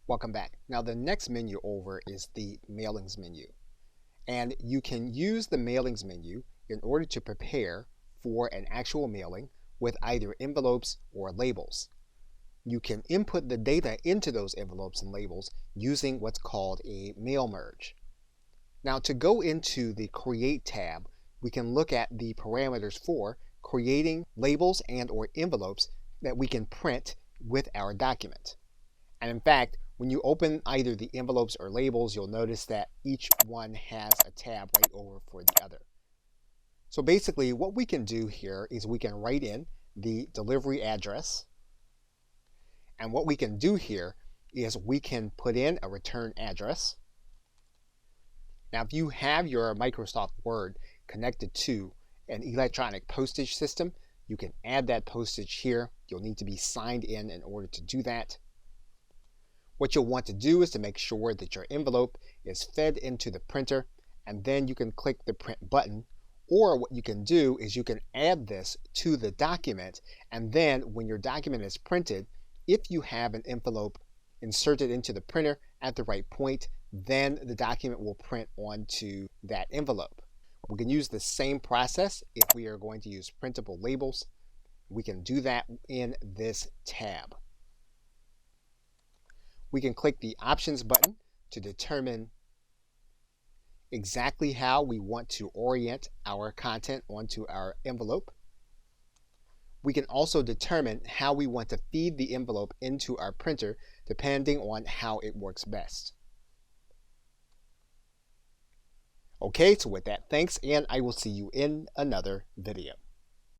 Welcome back. Now the next menu over is the mailings menu. And you can use the mailings menu in order to prepare for an actual mailing with either envelopes or labels. You can input the data into those envelopes and labels using what's called a mail merge. Now to go into the Create tab, we can look at the parameters for creating labels and or envelopes that we can print with our document. And in fact, when you open either the envelopes or labels, you'll notice that each one has a tab right over for the other. So basically what we can do here is we can write in the delivery address. And what we can do here is we can put in a return address. Now if you have your Microsoft Word connected to an electronic postage system, you can add that postage here. You'll need to be signed in order to do that. What you'll want to do is to make sure that your envelope is fed into the printer, and then you can click the print button. Or what you can do is you can add this to the document, and then when your document is printed, if you have an envelope inserted into the printer at the right point, then the document will print onto that envelope. We can use the same process if we are going to use printable labels. We can do that in this tab. We can click the Options button to determine exactly how we want to orient our content onto our envelope. We can also determine how we want to feed the envelope into our printer depending on how it works best. Okay, so with that, thanks, and I will see you in another video.